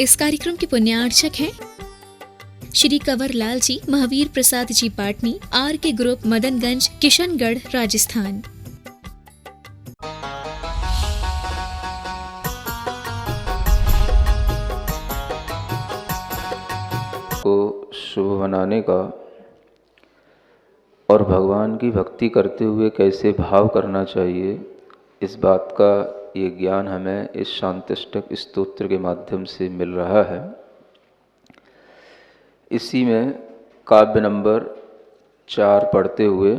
इस कार्यक्रम के पुण्यार्चक हैं श्री कंवर लाल जी, महावीर प्रसाद जी पाटनी, आर के ग्रुप, मदनगंज, किशनगढ़, राजस्थान। को शुभ बनाने का और भगवान की भक्ति करते हुए कैसे भाव करना चाहिए, इस बात का ये ज्ञान हमें इस शांतिष्टक स्तोत्र के माध्यम से मिल रहा है। इसी में काव्य नंबर 4 पढ़ते हुए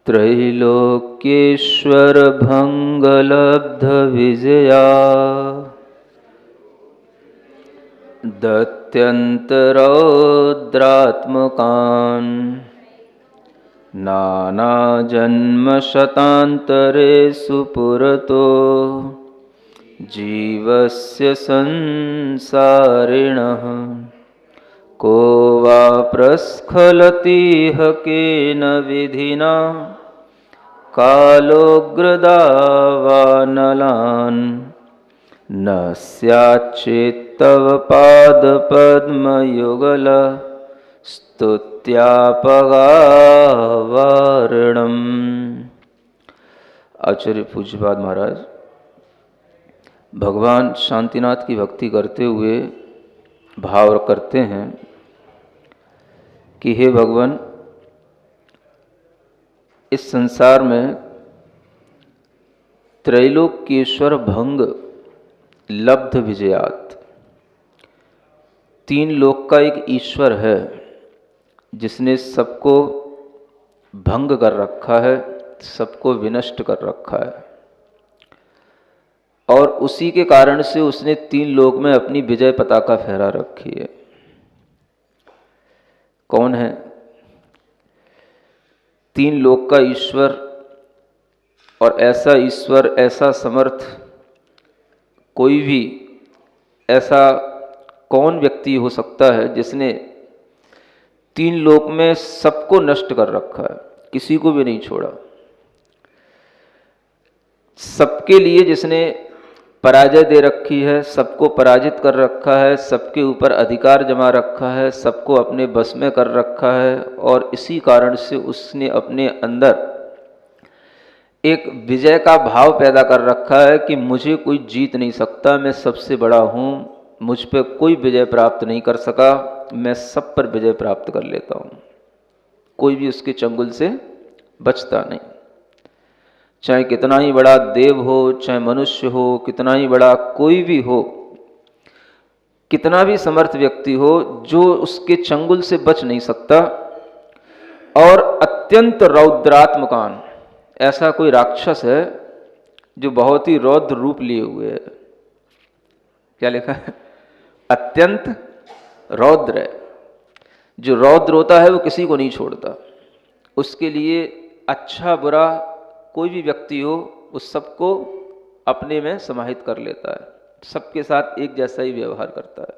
त्रैलोक्येश्वर भंगलब्ध विजया दत्यन्तरौद्रात्मकान् नानाजन्मशतान्तरेषु पुरतो जीवस्य संसारिणः को वा प्रस्खलतीह केन विधिना कालोग्रदावानलान् न स्याच्चेत्तव पादपद्मयुगल स्तुत्यापगावारणम्। आचार्य पूज्यपाद महाराज भगवान शांतिनाथ की भक्ति करते हुए भाव करते हैं कि हे भगवान, इस संसार में त्रैलोक्येश्वर भंग लब्ध विजयात, 3 लोक का एक ईश्वर है जिसने सबको भंग कर रखा है, सबको विनष्ट कर रखा है, और उसी के कारण से उसने 3 लोक में अपनी विजय पताका फहरा रखी है। कौन है? 3 लोक का ईश्वर। और ऐसा ईश्वर, ऐसा समर्थ कोई भी ऐसा कौन व्यक्ति हो सकता है जिसने 3 लोक में सबको नष्ट कर रखा है, किसी को भी नहीं छोड़ा। सबके लिए जिसने पराजय दे रखी है, सबको पराजित कर रखा है, सबके ऊपर अधिकार जमा रखा है, सबको अपने बस में कर रखा है, और इसी कारण से उसने अपने अंदर एक विजय का भाव पैदा कर रखा है कि मुझे कोई जीत नहीं सकता, मैं सबसे बड़ा हूँ, मुझ पर कोई विजय प्राप्त नहीं कर सका, मैं सब पर विजय प्राप्त कर लेता हूँ, कोई भी उसके चंगुल से बचता नहीं। चाहे कितना ही बड़ा देव हो, चाहे मनुष्य हो, कितना ही बड़ा कोई भी हो, कितना भी समर्थ व्यक्ति हो, जो उसके चंगुल से बच नहीं सकता। और अत्यंत रौद्रात्मकान, ऐसा कोई राक्षस है जो बहुत ही रौद्र रूप लिए हुए है। क्या लिखा है? अत्यंत रौद्र है। जो रौद्र होता है वो किसी को नहीं छोड़ता, उसके लिए अच्छा बुरा कोई भी व्यक्ति हो, उस सबको अपने में समाहित कर लेता है, सबके साथ एक जैसा ही व्यवहार करता है।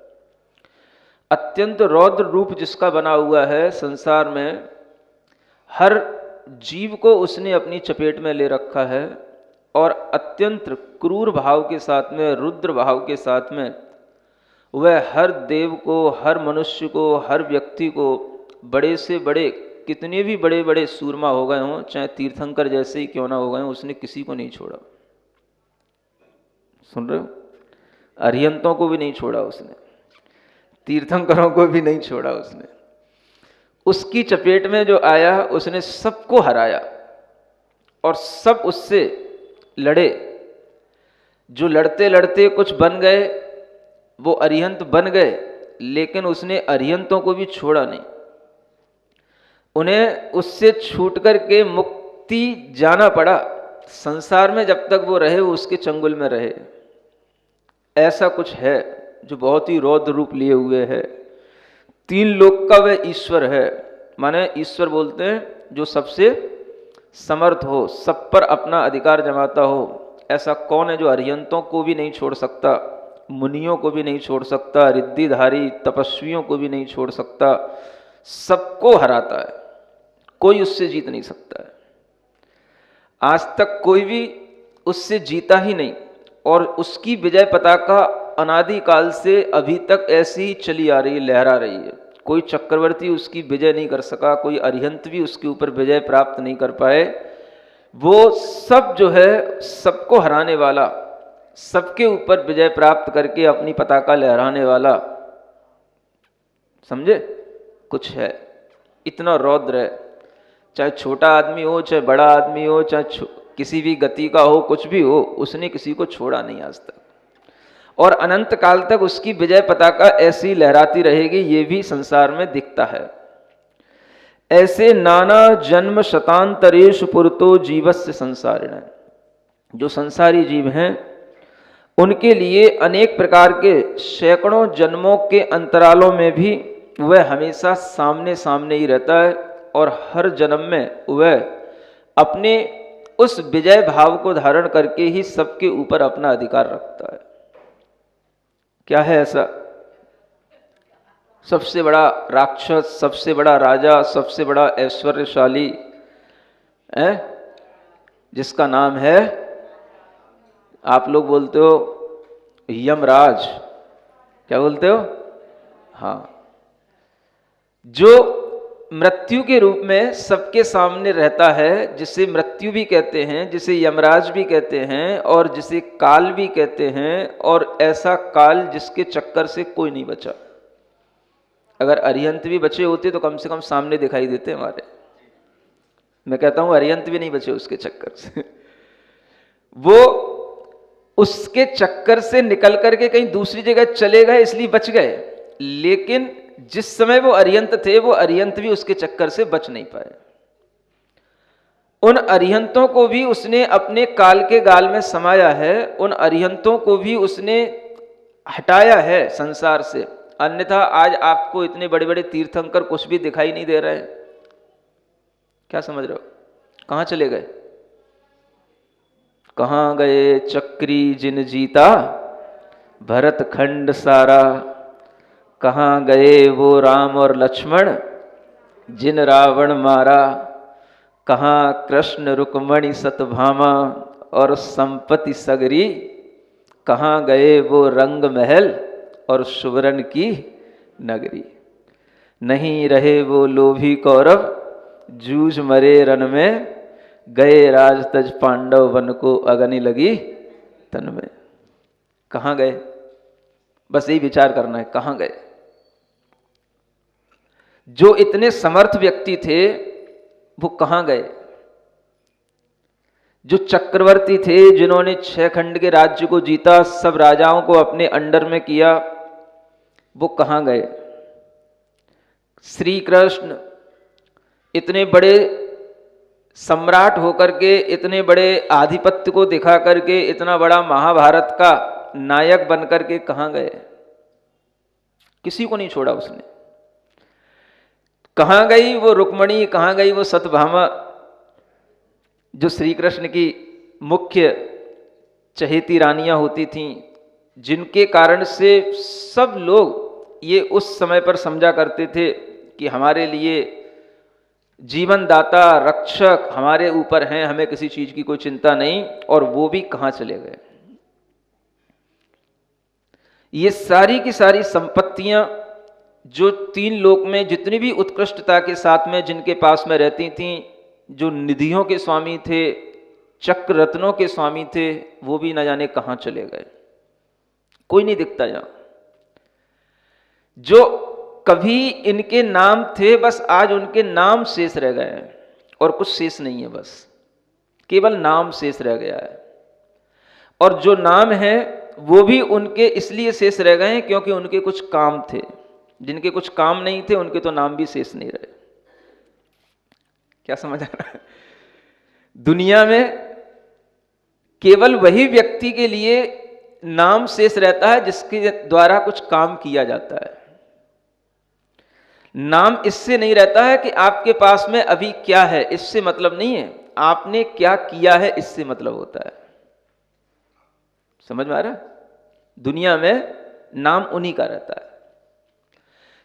अत्यंत रौद्र रूप जिसका बना हुआ है, संसार में हर जीव को उसने अपनी चपेट में ले रखा है, और अत्यंत क्रूर भाव के साथ में, रुद्र भाव के साथ में वह हर देव को, हर मनुष्य को, हर व्यक्ति को, बड़े से बड़े, कितने भी बड़े बड़े सूरमा हो गए हों, चाहे तीर्थंकर जैसे ही क्यों ना हो गए हों, उसने किसी को नहीं छोड़ा। सुन रहे हो? अरिहंतों को भी नहीं छोड़ा उसने, तीर्थंकरों को भी नहीं छोड़ा उसने। उसकी चपेट में जो आया उसने सबको हराया, और सब उससे लड़े। जो लड़ते लड़ते कुछ बन गए, वो अरिहंत बन गए, लेकिन उसने अरिहंतों को भी छोड़ा नहीं। उन्हें उससे छूट कर के मुक्ति जाना पड़ा। संसार में जब तक वो रहे, वो उसके चंगुल में रहे। ऐसा कुछ है जो बहुत ही रौद्र रूप लिए हुए है। 3 लोक का वह ईश्वर है। माने ईश्वर बोलते हैं जो सबसे समर्थ हो, सब पर अपना अधिकार जमाता हो। ऐसा कौन है जो अरिहंतों को भी नहीं छोड़ सकता, मुनियों को भी नहीं छोड़ सकता, रिद्धिधारी तपस्वियों को भी नहीं छोड़ सकता, सबको हराता है, कोई उससे जीत नहीं सकता है। आज तक कोई भी उससे जीता ही नहीं, और उसकी विजय पताका अनादिकाल से अभी तक ऐसी ही चली आ रही है, लहरा रही है। कोई चक्रवर्ती उसकी विजय नहीं कर सका, कोई अरिहंत भी उसके ऊपर विजय प्राप्त नहीं कर पाए। वो सब जो है सबको हराने वाला, सबके ऊपर विजय प्राप्त करके अपनी पताका लहराने वाला, समझे, कुछ है। इतना रौद्र है, चाहे छोटा आदमी हो, चाहे बड़ा आदमी हो, चाहे किसी भी गति का हो, कुछ भी हो, उसने किसी को छोड़ा नहीं आज तक, और अनंत काल तक उसकी विजय पताका ऐसी लहराती रहेगी। ये भी संसार में दिखता है। ऐसे नाना जन्म शतांतरेषु पुरतो जीवस्य संसारिण, जो संसारी जीव हैं उनके लिए अनेक प्रकार के सैकड़ों जन्मों के अंतरालों में भी वह हमेशा सामने सामने ही रहता है, और हर जन्म में वह अपने उस विजय भाव को धारण करके ही सबके ऊपर अपना अधिकार रखता है। क्या है ऐसा? सबसे बड़ा राक्षस, सबसे बड़ा राजा, सबसे बड़ा ऐश्वर्यशाली है, जिसका नाम है, आप लोग बोलते हो यमराज। क्या बोलते हो? हाँ, जो मृत्यु के रूप में सबके सामने रहता है, जिसे मृत्यु भी कहते हैं, जिसे यमराज भी कहते हैं, और जिसे काल भी कहते हैं, और ऐसा काल जिसके चक्कर से कोई नहीं बचा। अगर अरिहंत भी बचे होते तो कम से कम सामने दिखाई देते हमारे। मैं कहता हूं अरिहंत भी नहीं बचे उसके चक्कर से। वो उसके चक्कर से निकल करके कहीं दूसरी जगह चले गए, इसलिए बच गए, लेकिन जिस समय वो अरिहंत थे, वो अरिहंत भी उसके चक्कर से बच नहीं पाए। उन अरिहंतों को भी उसने अपने काल के गाल में समाया है, उन अरिहंतों को भी उसने हटाया है संसार से। अन्यथा आज आपको इतने बड़े बड़े तीर्थंकर कुछ भी दिखाई नहीं दे रहे हैं। क्या समझ रहे हो? कहां चले गए? कहां गए चक्री जिन जीता भरत खंड सारा, कहां गए वो राम और लक्ष्मण जिन रावण मारा, कहां कृष्ण रुक्मणी सतभामा और संपत्ति सगरी, कहां गए वो रंग महल और सुवर्ण की नगरी। नहीं रहे वो लोभी कौरव जूझ मरे रन में, गए राज तज पांडव वन को अग्नि लगी तन में। कहां गए? बस यही विचार करना है, कहां गए? जो इतने समर्थ व्यक्ति थे वो कहां गए? जो चक्रवर्ती थे, जिन्होंने 6 खंड के राज्य को जीता, सब राजाओं को अपने अंडर में किया, वो कहां गए? श्री कृष्ण इतने बड़े सम्राट होकर के, इतने बड़े आधिपत्य को दिखा करके, इतना बड़ा महाभारत का नायक बनकर के कहां गए? किसी को नहीं छोड़ा उसने। कहां गई वो रुक्मणी, कहां गई वो सतभामा, जो श्री कृष्ण की मुख्य चहेती रानियां होती थीं, जिनके कारण से सब लोग ये उस समय पर समझा करते थे कि हमारे लिए जीवन दाता रक्षक हमारे ऊपर हैं, हमें किसी चीज की कोई चिंता नहीं। और वो भी कहां चले गए? ये सारी की सारी संपत्तियां जो 3 लोक में जितनी भी उत्कृष्टता के साथ में जिनके पास में रहती थीं, जो निधियों के स्वामी थे, चक्र रत्नों के स्वामी थे, वो भी न जाने कहां चले गए। कोई नहीं दिखता यहां। जो कभी इनके नाम थे, बस आज उनके नाम शेष रह गए हैं, और कुछ शेष नहीं है, बस केवल नाम शेष रह गया है। और जो नाम है वो भी उनके इसलिए शेष रह गए हैं क्योंकि उनके कुछ काम थे। जिनके कुछ काम नहीं थे उनके तो नाम भी शेष नहीं रहे। क्या समझ आ रहा है? दुनिया में केवल वही व्यक्ति के लिए नाम शेष रहता है जिसके द्वारा कुछ काम किया जाता है। नाम इससे नहीं रहता है कि आपके पास में अभी क्या है, इससे मतलब नहीं है, आपने क्या किया है इससे मतलब होता है। समझ में आ रहा है? दुनिया में नाम उन्हीं का रहता है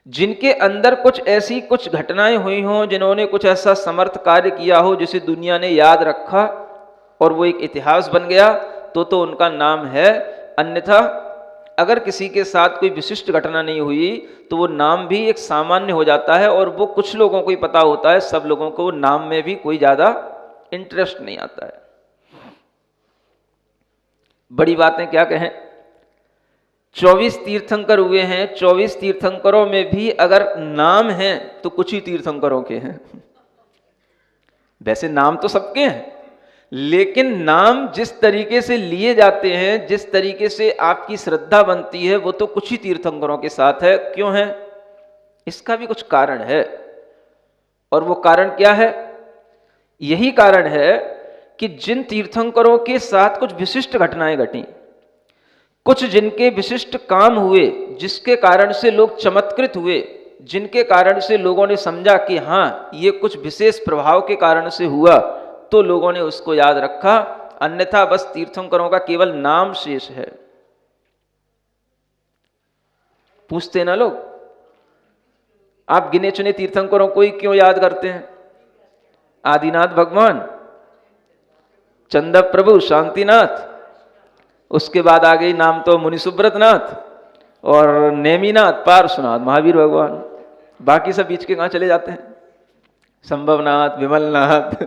जिनके अंदर कुछ ऐसी कुछ घटनाएं हुई हों, जिन्होंने कुछ ऐसा समर्थ कार्य किया हो जिसे दुनिया ने याद रखा और वो एक इतिहास बन गया, तो उनका नाम है। अन्यथा अगर किसी के साथ कोई विशिष्ट घटना नहीं हुई तो वो नाम भी एक सामान्य हो जाता है, और वो कुछ लोगों को ही पता होता है, सब लोगों को नाम में भी कोई ज्यादा इंटरेस्ट नहीं आता है। बड़ी बातें क्या कहें, 24 तीर्थंकर हुए हैं, 24 तीर्थंकरों में भी अगर नाम है तो कुछ ही तीर्थंकरों के हैं। वैसे नाम तो सबके हैं, लेकिन नाम जिस तरीके से लिए जाते हैं, जिस तरीके से आपकी श्रद्धा बनती है, वो तो कुछ ही तीर्थंकरों के साथ है। क्यों है? इसका भी कुछ कारण है, और वो कारण क्या है? यही कारण है कि जिन तीर्थंकरों के साथ कुछ विशिष्ट घटनाएं घटी, कुछ जिनके विशिष्ट काम हुए, जिसके कारण से लोग चमत्कृत हुए, जिनके कारण से लोगों ने समझा कि हाँ ये कुछ विशेष प्रभाव के कारण से हुआ, तो लोगों ने उसको याद रखा। अन्यथा बस तीर्थंकरों का केवल नाम शेष है। पूछते ना लोग, आप गिने चुने तीर्थंकरों को ही क्यों याद करते हैं? आदिनाथ भगवान, चंदक प्रभु, शांतिनाथ, उसके बाद आ गई नाम तो मुनि सुब्रत नाथ और नेमिनाथ, पार्श्वनाथ, महावीर भगवान। बाकी सब बीच के कहां चले जाते हैं? संभवनाथ, विमलनाथ।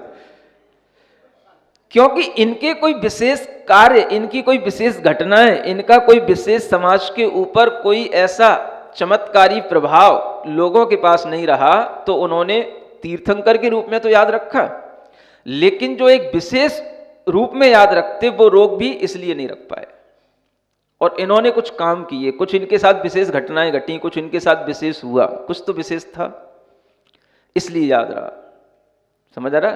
क्योंकि इनके कोई विशेष कार्य, इनकी कोई विशेष घटनाएं, इनका कोई विशेष समाज के ऊपर कोई ऐसा चमत्कारी प्रभाव लोगों के पास नहीं रहा, तो उन्होंने तीर्थंकर के रूप में तो याद रखा, लेकिन जो एक विशेष रूप में याद रखते, वो लोग भी इसलिए नहीं रख पाए। और इन्होंने कुछ काम किए, कुछ इनके साथ विशेष घटनाएं घटी, कुछ इनके साथ विशेष हुआ, कुछ तो विशेष था, इसलिए याद रहा। समझ आ रहा?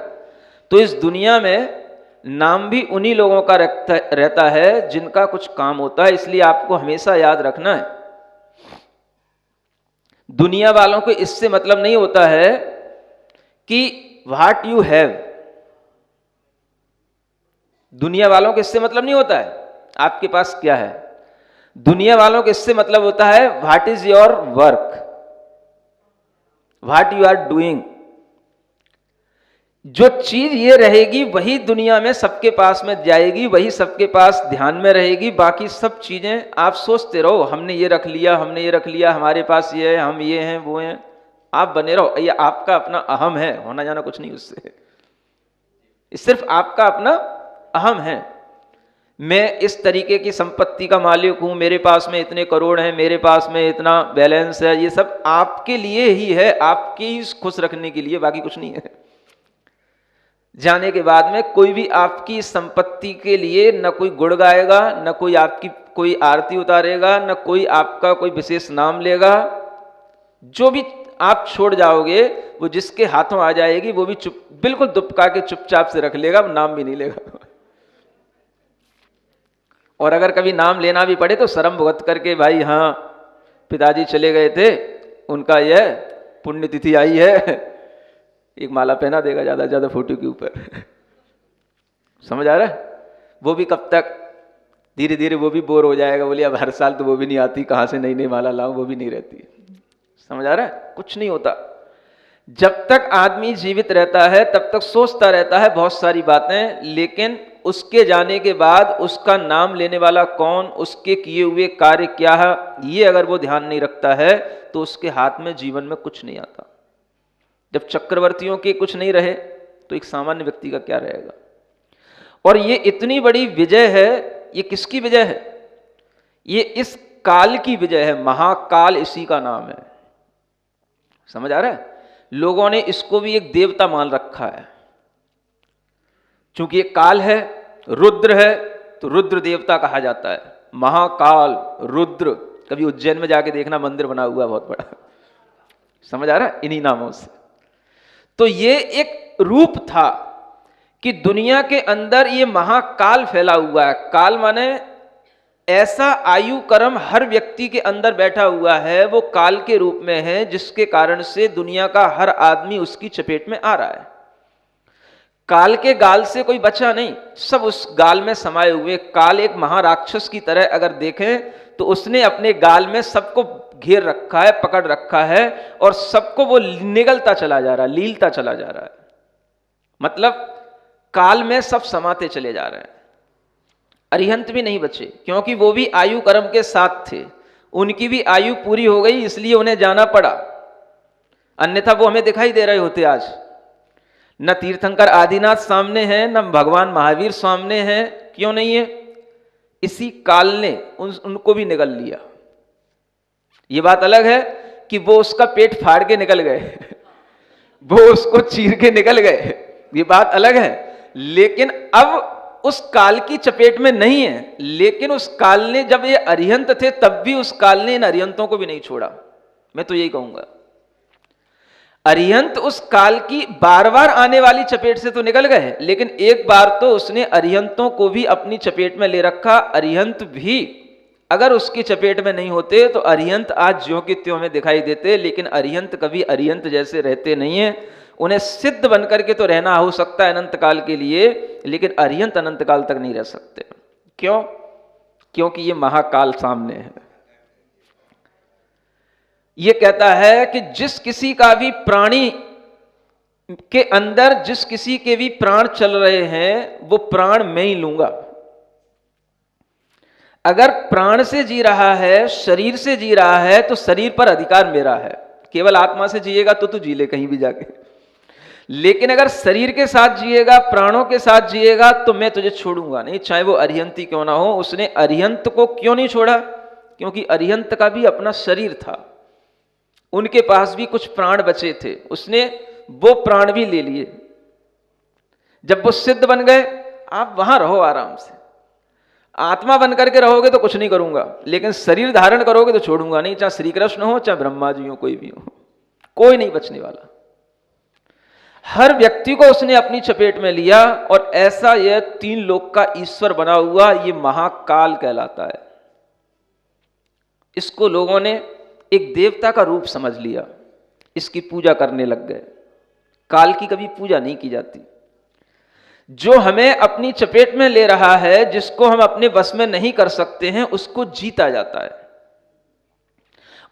तो इस दुनिया में नाम भी उन्हीं लोगों का रहता है जिनका कुछ काम होता है, इसलिए आपको हमेशा याद रखना है। दुनिया वालों को इससे मतलब नहीं होता है कि व्हाट यू हैव। दुनिया वालों को इससे मतलब नहीं होता है आपके पास क्या है। दुनिया वालों को इससे मतलब होता है what is your work, what you are doing. जो चीज ये रहेगी वही दुनिया में सबके पास में जाएगी, वही सबके पास ध्यान में रहेगी। बाकी सब चीजें आप सोचते रहो, हमने ये रख लिया, हमने ये रख लिया, हमारे पास ये है, हम ये हैं, वो हैं। आप बने रहो, ये आपका अपना अहम है, होना जाना कुछ नहीं उससे। सिर्फ आपका अपना अहम है। मैं इस तरीके की संपत्ति का मालिक हूं, मेरे पास में इतने करोड़ हैं, मेरे पास में इतना बैलेंस है, ये सब आपके लिए ही है, आपके ही खुश रखने के लिए, बाकी कुछ नहीं है। जाने के बाद में कोई भी आपकी संपत्ति के लिए न कोई गुण गाएगा, न कोई आपकी कोई आरती उतारेगा, न कोई आपका कोई विशेष नाम लेगा। जो भी आप छोड़ जाओगे वो जिसके हाथों आ जाएगी वो भी बिल्कुल दुबका के चुपचाप से रख लेगा, नाम भी नहीं लेगा। और अगर कभी नाम लेना भी पड़े तो शर्म भुगत करके, भाई हाँ पिताजी चले गए थे, उनका यह पुण्यतिथि आई है, एक माला पहना देगा ज्यादा से ज्यादा फोटो के ऊपर। समझ आ रहा है? वो भी कब तक, धीरे धीरे वो भी बोर हो जाएगा, बोले अब हर साल तो वो भी नहीं आती, कहां से नई नई माला लाऊं, वो भी नहीं रहती। समझ आ रहा है? कुछ नहीं होता। जब तक आदमी जीवित रहता है तब तक सोचता रहता है बहुत सारी बातें, लेकिन उसके जाने के बाद उसका नाम लेने वाला कौन, उसके किए हुए कार्य क्या है, ये अगर वो ध्यान नहीं रखता है तो उसके हाथ में जीवन में कुछ नहीं आता। जब चक्रवर्तियों के कुछ नहीं रहे तो एक सामान्य व्यक्ति का क्या रहेगा। और ये इतनी बड़ी विजय है, ये किसकी विजय है? ये इस काल की विजय है। महाकाल इसी का नाम है। समझ आ रहा है? लोगों ने इसको भी एक देवता मान रखा है। चूंकि ये काल है, रुद्र है, तो रुद्र देवता कहा जाता है। महाकाल, रुद्र, कभी उज्जैन में जाके देखना, मंदिर बना हुआ बहुत बड़ा। समझ आ रहा है? इन्हीं नामों से। तो ये एक रूप था कि दुनिया के अंदर ये महाकाल फैला हुआ है। काल माने ऐसा आयु कर्म हर व्यक्ति के अंदर बैठा हुआ है, वो काल के रूप में है, जिसके कारण से दुनिया का हर आदमी उसकी चपेट में आ रहा है। काल के गाल से कोई बचा नहीं, सब उस गाल में समाये हुए। काल एक महाराक्षस की तरह अगर देखें तो उसने अपने गाल में सबको घेर रखा है, पकड़ रखा है, और सबको वो निगलता चला जा रहा है, लीलता चला जा रहा है। मतलब काल में सब समाते चले जा रहे हैं। अरिहंत भी नहीं बचे, क्योंकि वो भी आयु कर्म के साथ थे, उनकी भी आयु पूरी हो गई, इसलिए उन्हें जाना पड़ा, अन्यथा वो हमें दिखाई दे रहे होते आज। न तीर्थंकर आदिनाथ सामने हैं, न भगवान महावीर सामने हैं। क्यों नहीं है? इसी काल ने उनको भी निगल लिया। ये बात अलग है कि वो उसका पेट फाड़ के निकल गए वो उसको चीर के निकल गए, ये बात अलग है। लेकिन अब उस काल की चपेट में नहीं है, लेकिन उस काल ने, जब ये अरिहंत थे तब भी उस काल ने इन अरिहंतों को भी नहीं छोड़ा। मैं तो यही कहूंगा, अरिहंत उस काल की बार बार आने वाली चपेट से तो निकल गए, लेकिन एक बार तो उसने अरिहंतों को भी अपनी चपेट में ले रखा। अरिहंत भी अगर उसकी चपेट में नहीं होते तो अरिहंत आज ज्यों के त्यों हमें दिखाई देते, लेकिन अरिहंत कभी अरिहंत जैसे रहते नहीं है। उन्हें सिद्ध बनकर के तो रहना हो सकता है अनंत काल के लिए, लेकिन अरिहंत अनंत काल तक नहीं रह सकते। क्यों? क्योंकि ये महाकाल सामने है। ये कहता है कि जिस किसी का भी प्राणी के अंदर, जिस किसी के भी प्राण चल रहे हैं, वो प्राण मैं ही लूंगा। अगर प्राण से जी रहा है, शरीर से जी रहा है, तो शरीर पर अधिकार मेरा है। केवल आत्मा से जिएगा तो तू जी ले कहीं भी जाके, लेकिन अगर शरीर के साथ जिएगा, प्राणों के साथ जिएगा, तो मैं तुझे छोड़ूंगा नहीं, चाहे वो अरिहंत ही क्यों ना हो। उसने अरिहंत को क्यों नहीं छोड़ा? क्योंकि अरिहंत का भी अपना शरीर था, उनके पास भी कुछ प्राण बचे थे, उसने वो प्राण भी ले लिए। जब वो सिद्ध बन गए, आप वहां रहो आराम से, आत्मा बन करके रहोगे तो कुछ नहीं करूंगा, लेकिन शरीर धारण करोगे तो छोड़ूंगा नहीं, चाहे श्री कृष्ण हो, चाहे ब्रह्मा जी हो, कोई भी हो, कोई नहीं बचने वाला। हर व्यक्ति को उसने अपनी चपेट में लिया, और ऐसा यह तीन लोक का ईश्वर बना हुआ, ये महाकाल कहलाता है। इसको लोगों ने एक देवता का रूप समझ लिया, इसकी पूजा करने लग गए। काल की कभी पूजा नहीं की जाती। जो हमें अपनी चपेट में ले रहा है, जिसको हम अपने वश में नहीं कर सकते हैं, उसको जीता जाता है,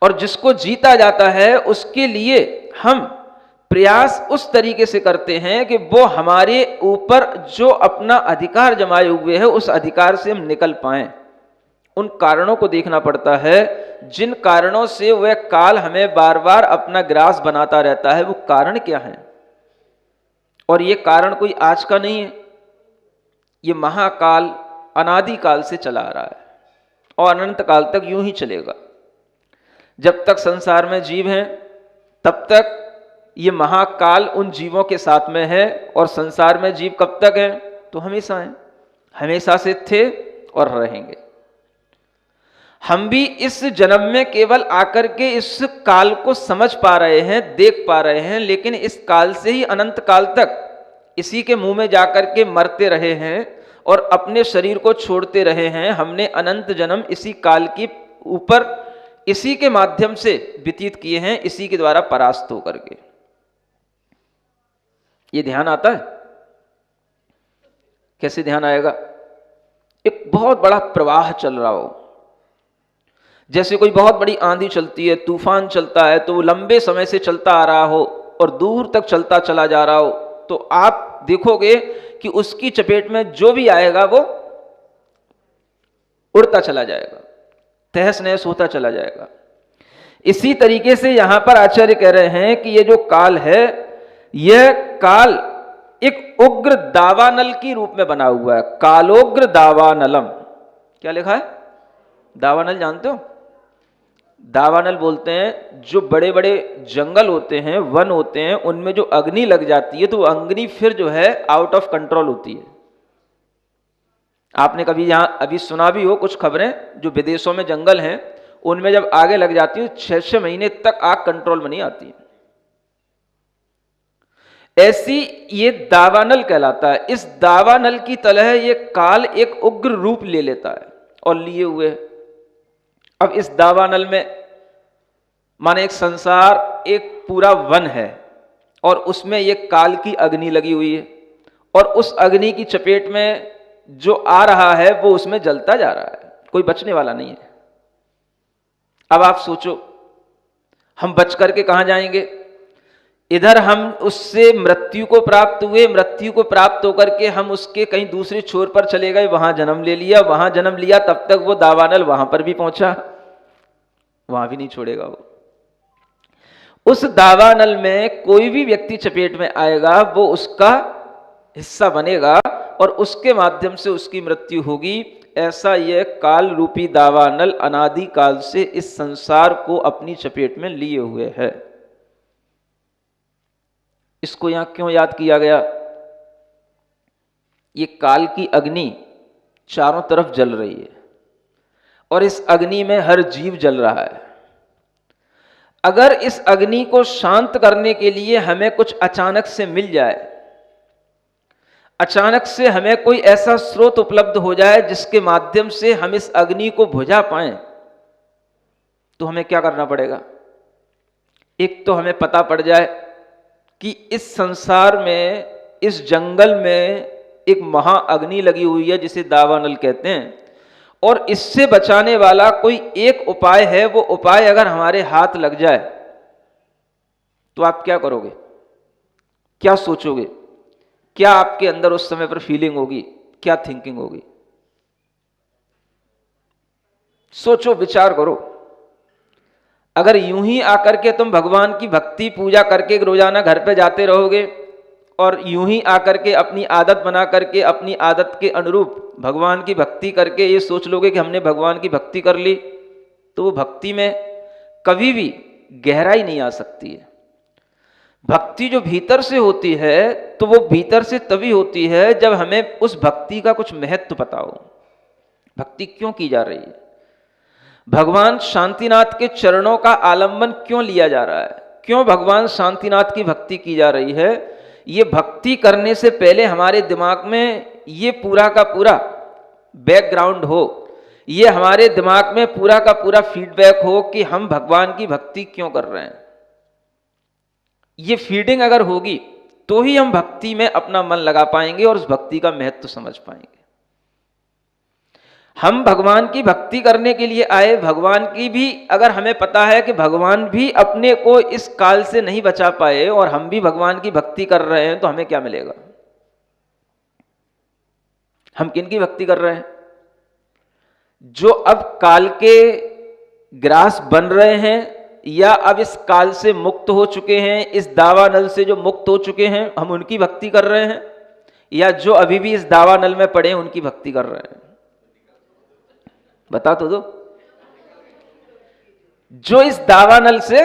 और जिसको जीता जाता है उसके लिए हम प्रयास उस तरीके से करते हैं कि वो हमारे ऊपर जो अपना अधिकार जमाए हुए है, उस अधिकार से हम निकल पाएं। उन कारणों को देखना पड़ता है, जिन कारणों से वह काल हमें बार बार अपना ग्रास बनाता रहता है। वो कारण क्या है? और ये कारण कोई आज का नहीं है, ये महाकाल अनादिकाल से चला आ रहा है, और अनंत काल तक यूं ही चलेगा। जब तक संसार में जीव हैं, तब तक ये महाकाल उन जीवों के साथ में है, और संसार में जीव कब तक हैं? तो हमेशा हैं, हमेशा से थे और रहेंगे। हम भी इस जन्म में केवल आकर के इस काल को समझ पा रहे हैं, देख पा रहे हैं, लेकिन इस काल से ही अनंत काल तक इसी के मुंह में जाकर के मरते रहे हैं और अपने शरीर को छोड़ते रहे हैं। हमने अनंत जन्म इसी काल के ऊपर इसी के माध्यम से व्यतीत किए हैं, इसी के द्वारा परास्त होकर के। ये ध्यान आता है? कैसे ध्यान आएगा? एक बहुत बड़ा प्रवाह चल रहा हो, जैसे कोई बहुत बड़ी आंधी चलती है, तूफान चलता है, तो वो लंबे समय से चलता आ रहा हो और दूर तक चलता चला जा रहा हो, तो आप देखोगे कि उसकी चपेट में जो भी आएगा वो उड़ता चला जाएगा, तहस नहस होता चला जाएगा। इसी तरीके से यहां पर आचार्य कह रहे हैं कि ये जो काल है, यह काल एक उग्र दावानल की रूप में बना हुआ है। कालोग्र दावानलम। क्या लिखा है? दावानल जानते हो? दावानल बोलते हैं जो बड़े बड़े जंगल होते हैं, वन होते हैं, उनमें जो अग्नि लग जाती है तो अग्नि फिर जो है आउट ऑफ कंट्रोल होती है। आपने कभी यहां अभी सुना भी हो कुछ खबरें, जो विदेशों में जंगल हैं, उनमें जब आगे लग जाती है 6-6 महीने तक आग कंट्रोल में नहीं आती। ऐसी ये दावानल कहलाता है। इस दावानल की तरह ये काल एक उग्र रूप ले लेता है और लिए हुए। अब इस दावानल में माने एक संसार, एक पूरा वन है, और उसमें ये काल की अग्नि लगी हुई है, और उस अग्नि की चपेट में जो आ रहा है वो उसमें जलता जा रहा है, कोई बचने वाला नहीं है। अब आप सोचो, हम बच करके कहां जाएंगे? इधर हम उससे मृत्यु को प्राप्त हुए, मृत्यु को प्राप्त होकर के हम उसके कहीं दूसरे छोर पर चले गए, वहां जन्म ले लिया, वहां जन्म लिया, तब तक वो दावानल वहां पर भी पहुंचा, वहां भी नहीं छोड़ेगा वो। उस दावानल में कोई भी व्यक्ति चपेट में आएगा वो उसका हिस्सा बनेगा और उसके माध्यम से उसकी मृत्यु होगी। ऐसा यह काल रूपी दावानल अनादि काल से इस संसार को अपनी चपेट में लिए हुए है। इसको यहां क्यों याद किया गया? ये काल की अग्नि चारों तरफ जल रही है और इस अग्नि में हर जीव जल रहा है। अगर इस अग्नि को शांत करने के लिए हमें कुछ अचानक से मिल जाए, अचानक से हमें कोई ऐसा स्रोत उपलब्ध हो जाए जिसके माध्यम से हम इस अग्नि को बुझा पाएं, तो हमें क्या करना पड़ेगा? एक तो हमें पता पड़ जाए कि इस संसार में, इस जंगल में एक महाअग्नि लगी हुई है जिसे दावानल कहते हैं, और इससे बचाने वाला कोई एक उपाय है। वो उपाय अगर हमारे हाथ लग जाए तो आप क्या करोगे? क्या सोचोगे? क्या आपके अंदर उस समय पर फीलिंग होगी? क्या थिंकिंग होगी? सोचो, विचार करो। अगर यूं ही आकर के तुम भगवान की भक्ति पूजा करके रोजाना घर पे जाते रहोगे और यूं ही आकर के अपनी आदत बना करके अपनी आदत के अनुरूप भगवान की भक्ति करके ये सोच लोगे कि हमने भगवान की भक्ति कर ली, तो वो भक्ति में कभी भी गहराई नहीं आ सकती है। भक्ति जो भीतर से होती है तो वो भीतर से तभी होती है जब हमें उस भक्ति का कुछ महत्व पता हो। भक्ति क्यों की जा रही है? भगवान शांतिनाथ के चरणों का आलंबन क्यों लिया जा रहा है? क्यों भगवान शांतिनाथ की भक्ति की जा रही है? ये भक्ति करने से पहले हमारे दिमाग में ये पूरा का पूरा बैकग्राउंड हो, ये हमारे दिमाग में पूरा का पूरा फीडबैक हो कि हम भगवान की भक्ति क्यों कर रहे हैं। ये फीडिंग अगर होगी तो ही हम भक्ति में अपना मन लगा पाएंगे और उस भक्ति का महत्व समझ पाएंगे। हम भगवान की भक्ति करने के लिए आए, भगवान की भी अगर हमें पता है कि भगवान भी अपने को इस काल से नहीं बचा पाए और हम भी भगवान की भक्ति कर रहे हैं, तो हमें क्या मिलेगा? हम किन की भक्ति कर रहे हैं? जो अब काल के ग्रास बन रहे हैं या अब इस काल से मुक्त हो चुके हैं, इस दावानल से जो मुक्त हो चुके हैं, हम उनकी भक्ति कर रहे हैं, या जो अभी भी इस दावानल में पड़े हैं उनकी भक्ति कर रहे हैं? बता तो दो। जो इस दावानल से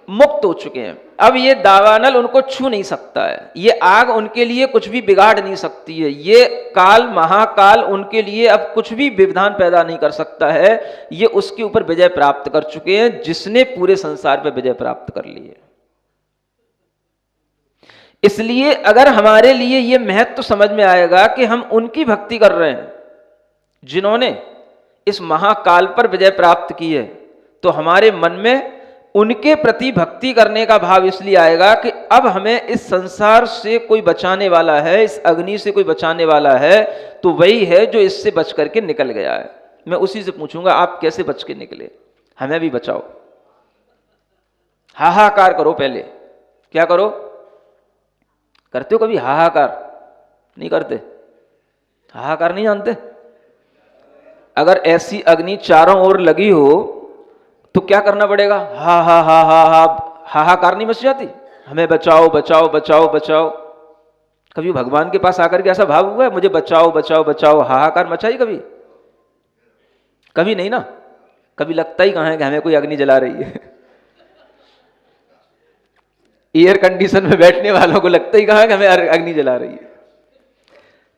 मुक्त हो चुके हैं, अब ये दावानल उनको छू नहीं सकता है, ये आग उनके लिए कुछ भी बिगाड़ नहीं सकती है, ये काल महाकाल उनके लिए अब कुछ भी विधान पैदा नहीं कर सकता है। ये उसके ऊपर विजय प्राप्त कर चुके हैं जिसने पूरे संसार पर विजय प्राप्त कर ली है। इसलिए अगर हमारे लिए ये महत्व समझ में आएगा कि हम उनकी भक्ति कर रहे हैं जिन्होंने इस महाकाल पर विजय प्राप्त की है, तो हमारे मन में उनके प्रति भक्ति करने का भाव इसलिए आएगा कि अब हमें इस संसार से कोई बचाने वाला है, इस अग्नि से कोई बचाने वाला है, तो वही है जो इससे बच करके निकल गया है। मैं उसी से पूछूंगा, आप कैसे बच के निकले? हमें भी बचाओ। हाहाकार करो पहले। क्या करो? करते हो कभी हाहाकार? नहीं करते? हाहाकार नहीं जानते? अगर ऐसी अग्नि चारों ओर लगी हो तो क्या करना पड़ेगा? हा हा हा हा हा, हाहाकार नहीं मच जाती? हमें बचाओ बचाओ बचाओ बचाओ। कभी भगवान के पास आकर के ऐसा भाव हुआ है, मुझे बचाओ बचाओ बचाओ, हाहाकार मचाई कभी? कभी नहीं ना। कभी लगता ही कहां है कि हमें कोई अग्नि जला रही है। एयर कंडीशन में बैठने वालों को लगता ही कहां है कि हमें अग्नि जला रही है।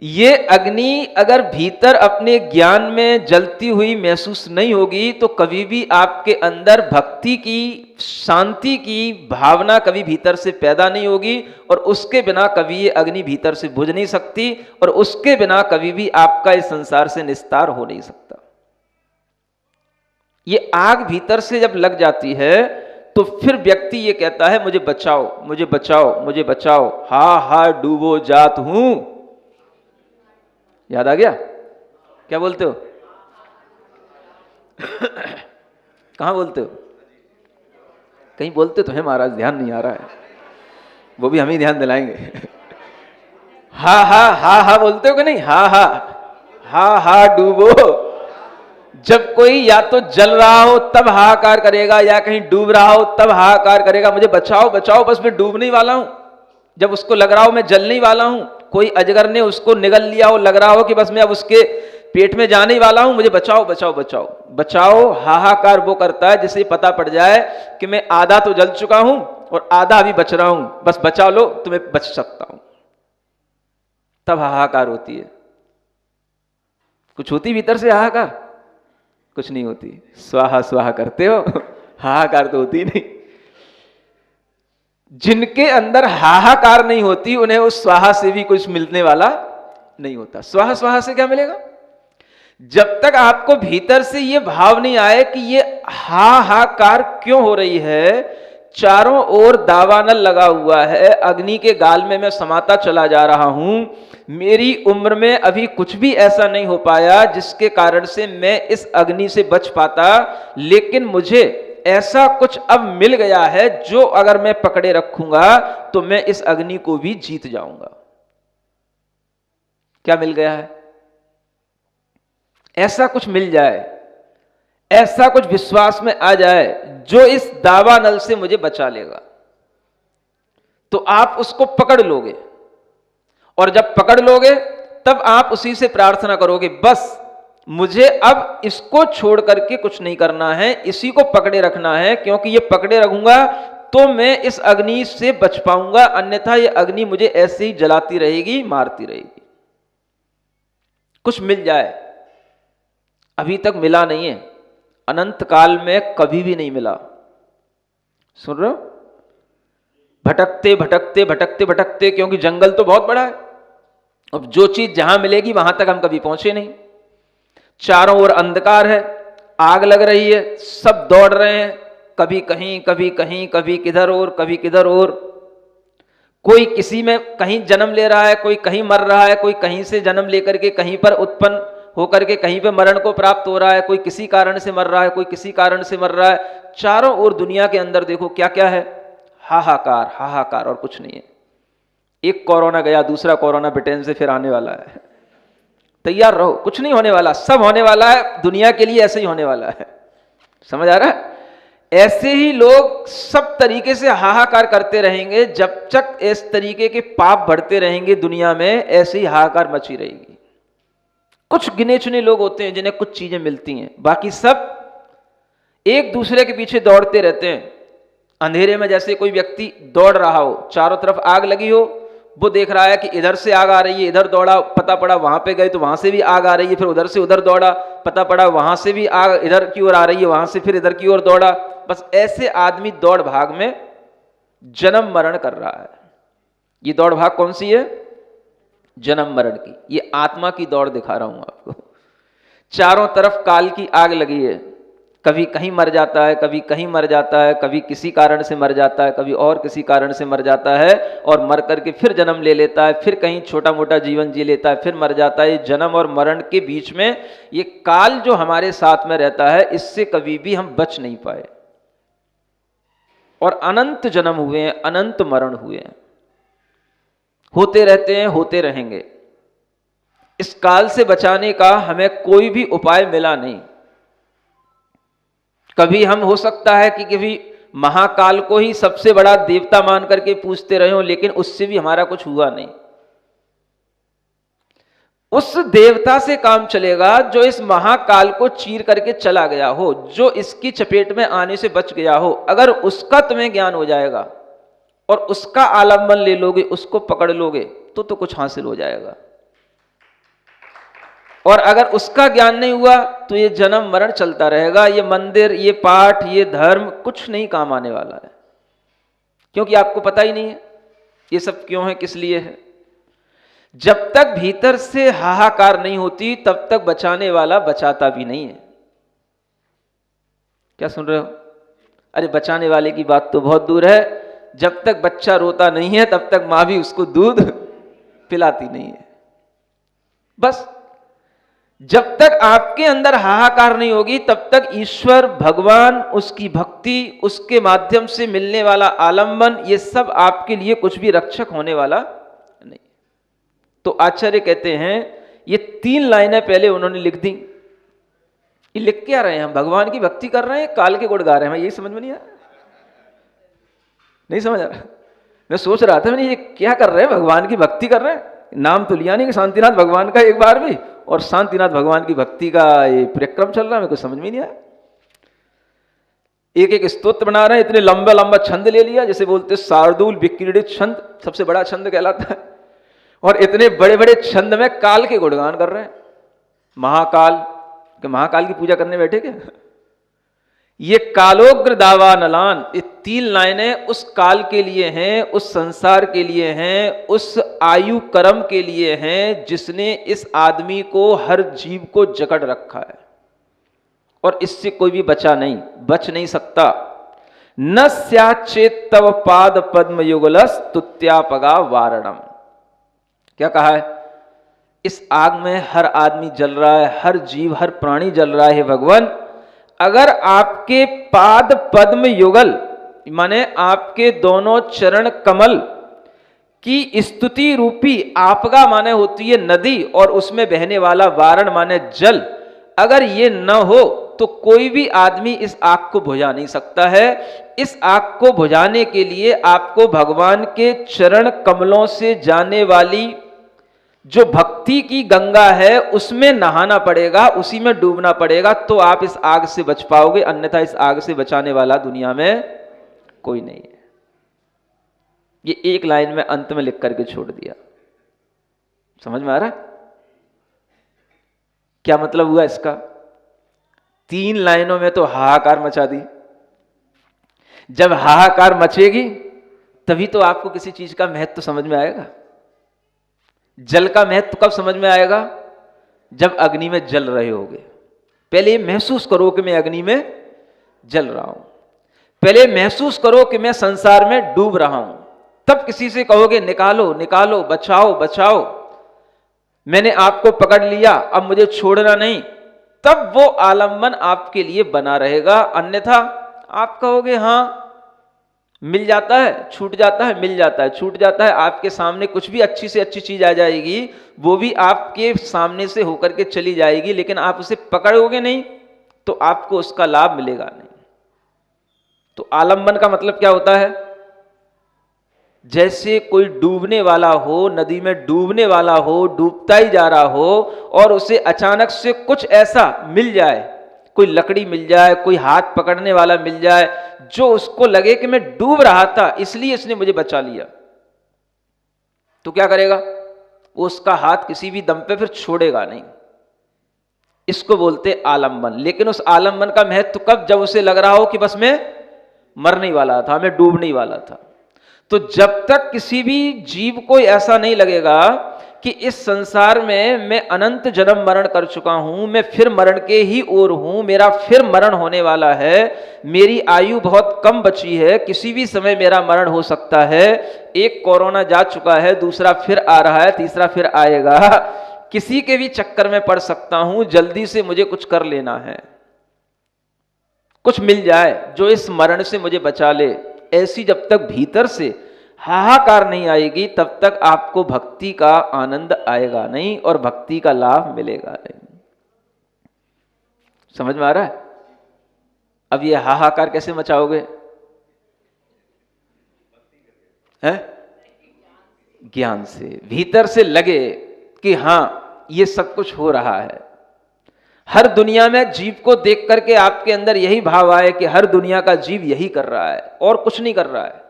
ये अग्नि अगर भीतर अपने ज्ञान में जलती हुई महसूस नहीं होगी तो कभी भी आपके अंदर भक्ति की, शांति की भावना कभी भीतर से पैदा नहीं होगी, और उसके बिना कभी ये अग्नि भीतर से बुझ नहीं सकती, और उसके बिना कभी भी आपका इस संसार से निस्तार हो नहीं सकता। ये आग भीतर से जब लग जाती है तो फिर व्यक्ति ये कहता है, मुझे बचाओ मुझे बचाओ मुझे बचाओ, हा हा डूबो जात हूं। याद आ गया? क्या बोलते हो? कहां बोलते हो? कहीं बोलते तो है महाराज, ध्यान नहीं आ रहा है। वो भी हम ही ध्यान दिलाएंगे। हा हा हा हा बोलते हो कि नहीं? हा हा हा हा डूबो। जब कोई या तो जल रहा हो तब हाहाकार करेगा, या कहीं डूब रहा हो तब हाहाकार करेगा, मुझे बचाओ बचाओ, बस मैं डूबने ही वाला हूं। जब उसको लग रहा हो मैं जलने ही वाला हूं, कोई अजगर ने उसको निगल लिया हो, लग रहा हो कि बस मैं अब उसके पेट में जाने ही वाला हूं, मुझे बचाओ बचाओ बचाओ बचाओ। हाहाकार वो करता है जिसे पता पड़ जाए कि मैं आधा तो जल चुका हूं और आधा अभी बच रहा हूं, बस बचा लो तो मैं बच सकता हूं। तब हाहाकार होती है। कुछ होती भीतर से हाहाकार? कुछ नहीं होती। स्वाहा स्वाहा करते हो, हाहाकार तो होती नहीं। जिनके अंदर हाहाकार नहीं होती उन्हें उस स्वाहा से भी कुछ मिलने वाला नहीं होता। स्वाहा स्वाहा से क्या मिलेगा? जब तक आपको भीतर से ये भाव नहीं आए कि ये हाहाकार क्यों हो रही है, चारों ओर दावानल लगा हुआ है, अग्नि के गाल में मैं समाता चला जा रहा हूं, मेरी उम्र में अभी कुछ भी ऐसा नहीं हो पाया जिसके कारण से मैं इस अग्नि से बच पाता, लेकिन मुझे ऐसा कुछ अब मिल गया है जो अगर मैं पकड़े रखूंगा तो मैं इस अग्नि को भी जीत जाऊंगा। क्या मिल गया है? ऐसा कुछ मिल जाए, ऐसा कुछ विश्वास में आ जाए जो इस दावानल से मुझे बचा लेगा, तो आप उसको पकड़ लोगे। और जब पकड़ लोगे तब आप उसी से प्रार्थना करोगे, बस मुझे अब इसको छोड़ करके कुछ नहीं करना है, इसी को पकड़े रखना है, क्योंकि ये पकड़े रखूंगा तो मैं इस अग्नि से बच पाऊंगा, अन्यथा ये अग्नि मुझे ऐसे ही जलाती रहेगी, मारती रहेगी। कुछ मिल जाए। अभी तक मिला नहीं है, अनंत काल में कभी भी नहीं मिला। सुन रहे हो? भटकते भटकते भटकते भटकते, क्योंकि जंगल तो बहुत बड़ा है, अब जो चीज जहां मिलेगी वहां तक हम कभी पहुंचे नहीं। चारों ओर अंधकार है, आग लग रही है, सब दौड़ रहे हैं, कभी कहीं कभी कहीं, कभी किधर और कभी किधर और। कोई किसी में कहीं जन्म ले रहा है, कोई कहीं मर रहा है, कोई कहीं से जन्म लेकर के कहीं पर उत्पन्न होकर के कहीं पे मरण को प्राप्त हो रहा है, कोई किसी कारण से मर रहा है, कोई किसी कारण से मर रहा है। चारों ओर दुनिया के अंदर देखो क्या क्या है, हाहाकार हाहाकार, और कुछ नहीं है। एक कोरोना गया, दूसरा कोरोना ब्रिटेन से फिर आने वाला है। तैयार रहो, कुछ नहीं होने वाला, सब होने वाला है, दुनिया के लिए ऐसे ही होने वाला है। समझ आ रहा है? ऐसे ही लोग सब तरीके से हाहाकार करते रहेंगे, जब तक इस तरीके के पाप बढ़ते रहेंगे दुनिया में, ऐसे ही हाहाकार मची रहेगी। कुछ गिने चुने लोग होते हैं जिन्हें कुछ चीजें मिलती हैं, बाकी सब एक दूसरे के पीछे दौड़ते रहते हैं। अंधेरे में जैसे कोई व्यक्ति दौड़ रहा हो, चारों तरफ आग लगी हो, वो देख रहा है कि इधर से आग आ रही है, इधर दौड़ा, पता पड़ा वहां पे गए तो वहां से भी आग आ रही है, फिर उधर से उधर दौड़ा, पता पड़ा वहां से भी आग इधर की ओर आ रही है, वहां से फिर इधर की ओर दौड़ा। बस ऐसे आदमी दौड़ भाग में जन्म मरण कर रहा है। ये दौड़ भाग कौन सी है? जन्म मरण की। ये आत्मा की दौड़ दिखा रहा हूं आपको। चारों तरफ काल की आग लगी है, कभी कहीं मर जाता है, कभी कहीं मर जाता है, कभी किसी कारण से मर जाता है, कभी और किसी कारण से मर जाता है, और मर करके फिर जन्म ले लेता है, फिर कहीं छोटा मोटा जीवन जी लेता है, फिर मर जाता है। जन्म और मरण के बीच में ये काल जो हमारे साथ में रहता है, इससे कभी भी हम बच नहीं पाए। और अनंत जन्म हुए हैं, अनंत मरण हुए हैं, होते रहते हैं, होते रहेंगे। इस काल से बचाने का हमें कोई भी उपाय मिला नहीं। कभी हम हो सकता है कि कभी महाकाल को ही सबसे बड़ा देवता मान करके पूजते रहे हो, लेकिन उससे भी हमारा कुछ हुआ नहीं। उस देवता से काम चलेगा जो इस महाकाल को चीर करके चला गया हो, जो इसकी चपेट में आने से बच गया हो। अगर उसका तुम्हें ज्ञान हो जाएगा और उसका आलंबन ले लोगे, उसको पकड़ लोगे, तो कुछ हासिल हो जाएगा। और अगर उसका ज्ञान नहीं हुआ तो ये जन्म मरण चलता रहेगा। ये मंदिर, ये पाठ, ये धर्म कुछ नहीं काम आने वाला है, क्योंकि आपको पता ही नहीं है ये सब क्यों है, किस लिए है। जब तक भीतर से हाहाकार नहीं होती, तब तक बचाने वाला बचाता भी नहीं है। क्या सुन रहे हो? अरे बचाने वाले की बात तो बहुत दूर है, जब तक बच्चा रोता नहीं है तब तक मां भी उसको दूध पिलाती नहीं है। बस जब तक आपके अंदर हाहाकार नहीं होगी तब तक ईश्वर, भगवान, उसकी भक्ति, उसके माध्यम से मिलने वाला आलंबन, ये सब आपके लिए कुछ भी रक्षक होने वाला नहीं। तो आचार्य कहते हैं, ये 3 लाइनें पहले उन्होंने लिख दी। ये लिख क्या रहे हैं? हम भगवान की भक्ति कर रहे हैं, काल के गुण गा रहे हैं? यही समझ में नहीं आया, नहीं समझ आ रहा। मैं सोच रहा था, मैंने ये क्या कर रहे हैं? भगवान की भक्ति कर रहे हैं, नाम तो लिया नहीं कि शांतिनाथ भगवान का एक बार भी, और शांतिनाथ भगवान की भक्ति का ये परिक्रम चल रहा है, मेरे को समझ में नहीं आया। एक एक स्तोत्र बना रहे हैं, इतने लंबा लंबा छंद ले लिया, जैसे बोलते शार्दूल विक्रीडित छंद, सबसे बड़ा छंद कहलाता है, और इतने बड़े बड़े छंद में काल के गुणगान कर रहे हैं। महाकाल के, महाकाल की पूजा करने बैठे क्या? ये कालोग्र दावा नलान, ये 3 लाइनें उस काल के लिए हैं, उस संसार के लिए हैं, उस आयु कर्म के लिए हैं जिसने इस आदमी को, हर जीव को जकड़ रखा है, और इससे कोई भी बच नहीं सकता। न स्याचेत तव पाद पद्म युगलस तुत्यापगा वारणम। क्या कहा है? इस आग में हर आदमी जल रहा है, हर जीव, हर प्राणी जल रहा है भगवान। अगर आपके पाद पद्म युगल माने आपके दोनों चरण कमल की स्तुति रूपी, आपगा माने होती है नदी, और उसमें बहने वाला वारण माने जल, अगर ये न हो तो कोई भी आदमी इस आग को बुझा नहीं सकता है। इस आग को बुझाने के लिए आपको भगवान के चरण कमलों से जाने वाली जो भक्ति की गंगा है उसमें नहाना पड़ेगा, उसी में डूबना पड़ेगा, तो आप इस आग से बच पाओगे, अन्यथा इस आग से बचाने वाला दुनिया में कोई नहीं है। ये एक लाइन में अंत में लिख करके छोड़ दिया। समझ में आ रहा है क्या मतलब हुआ इसका? 3 लाइनों में तो हाहाकार मचा दी। जब हाहाकार मचेगी तभी तो आपको किसी चीज का महत्व समझ में आएगा। जल का महत्व कब समझ में आएगा? जब अग्नि में जल रहे होगे। पहले महसूस करो कि मैं अग्नि में जल रहा हूं, पहले महसूस करो कि मैं संसार में डूब रहा हूं, तब किसी से कहोगे निकालो निकालो, बचाओ बचाओ, मैंने आपको पकड़ लिया, अब मुझे छोड़ना नहीं, तब वो आलम्बन आपके लिए बना रहेगा। अन्यथा आप कहोगे हाँ मिल जाता है, छूट जाता है, मिल जाता है, छूट जाता है, आपके सामने कुछ भी अच्छी से अच्छी चीज आ जाएगी, वो भी आपके सामने से होकर के चली जाएगी, लेकिन आप उसे पकड़ोगे नहीं तो आपको उसका लाभ मिलेगा नहीं। तो आलम्बन का मतलब क्या होता है? जैसे कोई डूबने वाला हो, नदी में डूबने वाला हो, डूबता ही जा रहा हो, और उसे अचानक से कुछ ऐसा मिल जाए, कोई लकड़ी मिल जाए, कोई हाथ पकड़ने वाला मिल जाए, जो उसको लगे कि मैं डूब रहा था इसलिए इसने मुझे बचा लिया, तो क्या करेगा? वो उसका हाथ किसी भी दम पे फिर छोड़ेगा नहीं। इसको बोलते आलम्बन। लेकिन उस आलम्बन का महत्व कब? जब उसे लग रहा हो कि बस मैं मरने ही वाला था, मैं डूबने ही वाला था। तो जब तक किसी भी जीव को ऐसा नहीं लगेगा कि इस संसार में मैं अनंत जन्म मरण कर चुका हूं, मैं फिर मरण के ही ओर हूं, मेरा फिर मरण होने वाला है, मेरी आयु बहुत कम बची है, किसी भी समय मेरा मरण हो सकता है, एक कोरोना जा चुका है, दूसरा फिर आ रहा है, तीसरा फिर आएगा, किसी के भी चक्कर में पड़ सकता हूं, जल्दी से मुझे कुछ कर लेना है, कुछ मिल जाए जो इस मरण से मुझे बचा ले, ऐसी जब तक भीतर से हाहाकार नहीं आएगी तब तक आपको भक्ति का आनंद आएगा नहीं और भक्ति का लाभ मिलेगा नहीं। समझ में आ रहा है? अब ये हाहाकार कैसे मचाओगे? है ज्ञान से, भीतर से लगे कि हां ये सब कुछ हो रहा है। हर दुनिया में जीव को देख करके आपके अंदर यही भाव आए कि हर दुनिया का जीव यही कर रहा है और कुछ नहीं कर रहा है,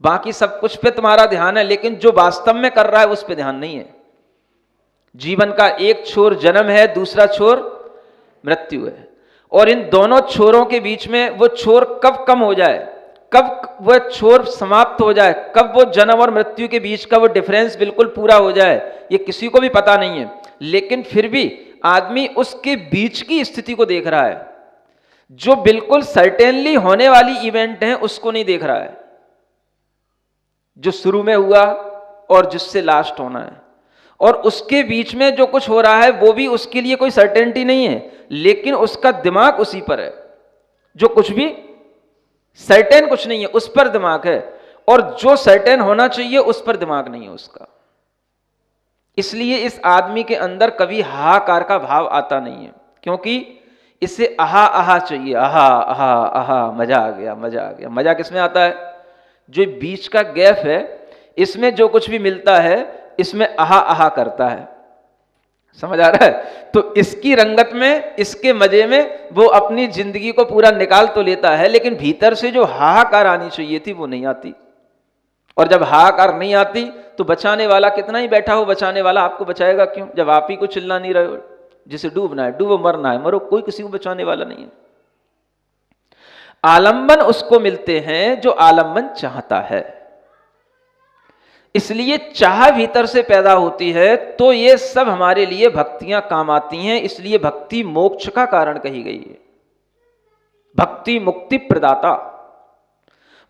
बाकी सब कुछ पे तुम्हारा ध्यान है, लेकिन जो वास्तव में कर रहा है उस पे ध्यान नहीं है। जीवन का एक छोर जन्म है, दूसरा छोर मृत्यु है, और इन दोनों छोरों के बीच में वो छोर कब कम हो जाए, कब वह छोर समाप्त हो जाए, कब वो जन्म और मृत्यु के बीच का वो डिफरेंस बिल्कुल पूरा हो जाए, ये किसी को भी पता नहीं है। लेकिन फिर भी आदमी उसके बीच की स्थिति को देख रहा है, जो बिल्कुल सर्टेनली होने वाली इवेंट है उसको नहीं देख रहा है, जो शुरू में हुआ और जिससे लास्ट होना है। और उसके बीच में जो कुछ हो रहा है वो भी उसके लिए कोई सर्टेनिटी नहीं है, लेकिन उसका दिमाग उसी पर है। जो कुछ भी सर्टेन कुछ नहीं है उस पर दिमाग है, और जो सर्टेन होना चाहिए उस पर दिमाग नहीं है उसका। इसलिए इस आदमी के अंदर कभी हाहाकार का भाव आता नहीं है, क्योंकि इसे आहा आहा चाहिए, आहा आहा आहा, मजा आ गया, मजा आ गया। मजा किसमें आता है? जो बीच का गैप है इसमें जो कुछ भी मिलता है इसमें आहा आहा करता है। समझ आ रहा है? तो इसकी रंगत में, इसके मजे में वो अपनी जिंदगी को पूरा निकाल तो लेता है, लेकिन भीतर से जो हाहाकार आनी चाहिए थी वो नहीं आती। और जब हाहाकार नहीं आती तो बचाने वाला कितना ही बैठा हो, बचाने वाला आपको बचाएगा क्यों, जब आप ही को चिल्ला नहीं रहे हो। जिसे डूबना है डूबो, मरना है मरो, कोई किसी को बचाने वाला नहीं है। आलंबन उसको मिलते हैं जो आलंबन चाहता है। इसलिए चाह भीतर से पैदा होती है, तो ये सब हमारे लिए भक्तियां काम आती हैं। इसलिए भक्ति मोक्ष का कारण कही गई है। भक्ति मुक्ति प्रदाता,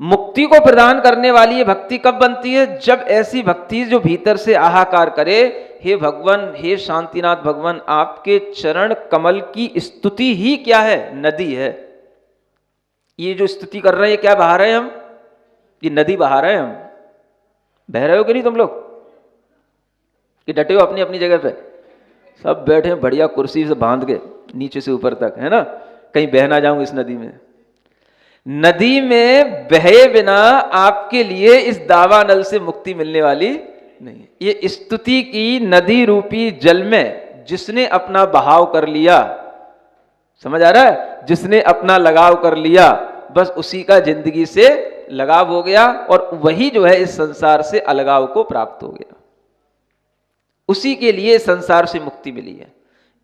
मुक्ति को प्रदान करने वाली ये भक्ति कब बनती है? जब ऐसी भक्ति जो भीतर से आहाकार करे, हे भगवान, हे शांतिनाथ भगवान, आपके चरण कमल की स्तुति ही क्या है? नदी है। ये जो स्तुति कर रहे हैं क्या बहा रहे हैं हम? ये नदी बहा रहे हैं हम। बह रहे हो कि नहीं तुम लोग? कि डटे हो अपनी अपनी जगह पे? सब बैठे हैं बढ़िया कुर्सी से बांध के नीचे से ऊपर तक, है ना? कहीं बह ना जाऊं इस नदी में। नदी में बहे बिना आपके लिए इस दावा नल से मुक्ति मिलने वाली नहीं। ये स्तुति की नदी रूपी जल में जिसने अपना बहाव कर लिया, समझ आ रहा है? जिसने अपना लगाव कर लिया, बस उसी का जिंदगी से लगाव हो गया, और वही जो है इस संसार से अलगाव को प्राप्त हो गया। उसी के लिए संसार से मुक्ति मिली है।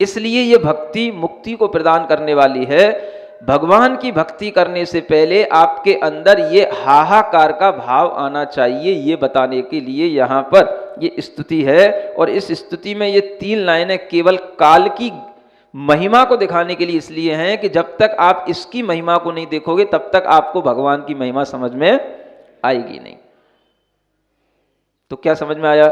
इसलिए ये भक्ति मुक्ति को प्रदान करने वाली है। भगवान की भक्ति करने से पहले आपके अंदर ये हाहाकार का भाव आना चाहिए, ये बताने के लिए यहाँ पर ये स्तुति है। और इस स्तुति में ये 3 लाइनें केवल काल की महिमा को दिखाने के लिए इसलिए हैं कि जब तक आप इसकी महिमा को नहीं देखोगे तब तक आपको भगवान की महिमा समझ में आएगी नहीं। तो क्या समझ में आया?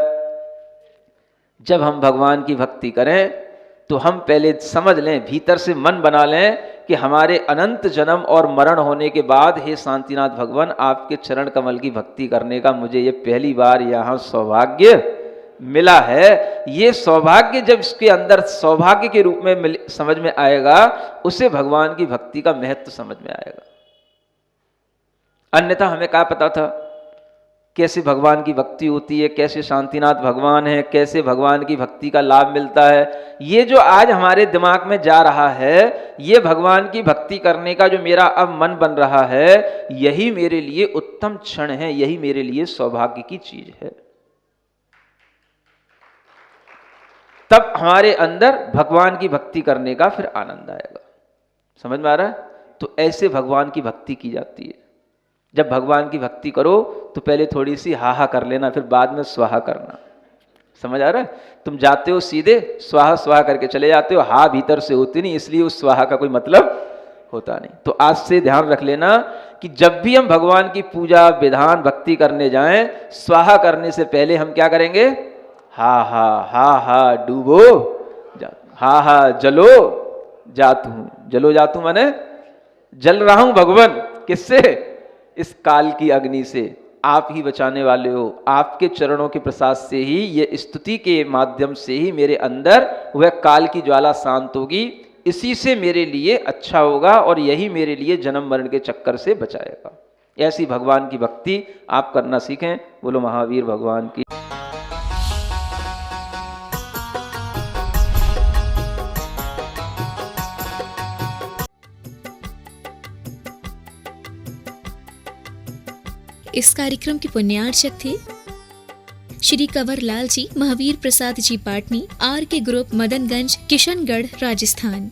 जब हम भगवान की भक्ति करें तो हम पहले समझ लें, भीतर से मन बना लें कि हमारे अनंत जन्म और मरण होने के बाद हे शांतिनाथ भगवान, आपके चरण कमल की भक्ति करने का मुझे ये पहली बार यहाँ सौभाग्य मिला है। ये सौभाग्य जब इसके अंदर सौभाग्य के रूप में समझ में आएगा, उसे भगवान की भक्ति का महत्व समझ में आएगा। अन्यथा हमें क्या पता था कैसे भगवान की भक्ति होती है, कैसे शांतिनाथ भगवान है, कैसे भगवान की भक्ति का लाभ मिलता है। ये जो आज हमारे दिमाग में जा रहा है, ये भगवान की भक्ति करने का जो मेरा अब मन बन रहा है, यही मेरे लिए उत्तम क्षण है, यही मेरे लिए सौभाग्य की चीज है। तब हमारे अंदर भगवान की भक्ति करने का फिर आनंद आएगा। समझ में आ रहा है? तो ऐसे भगवान की भक्ति की जाती है। जब भगवान की भक्ति करो तो पहले थोड़ी सी हाहा कर लेना, फिर बाद में स्वाहा करना। समझ आ रहा है? तुम जाते हो सीधे स्वाहा स्वाहा करके चले जाते हो, हा भीतर से होती नहीं, इसलिए उस स्वाहा का कोई मतलब होता नहीं। तो आज से ध्यान रख लेना कि जब भी हम भगवान की पूजा विधान भक्ति करने जाएं, स्वाहा करने से पहले हम क्या करेंगे? हा डूबो जा, हा जलो जातू हूं। जलो जातू माने जल रहा हूं भगवान। किससे? इस काल की अग्नि से। आप ही बचाने वाले हो। आपके चरणों के प्रसाद से ही, ये स्तुति के माध्यम से ही मेरे अंदर वह काल की ज्वाला शांत होगी। इसी से मेरे लिए अच्छा होगा और यही मेरे लिए जन्म मरण के चक्कर से बचाएगा। ऐसी भगवान की भक्ति आप करना सीखें। बोलो महावीर भगवान की। इस कार्यक्रम के पुण्यार्चक थे श्री कंवर लाल जी, महावीर प्रसाद जी पाटनी, आर के ग्रुप, मदनगंज, किशनगढ़, राजस्थान।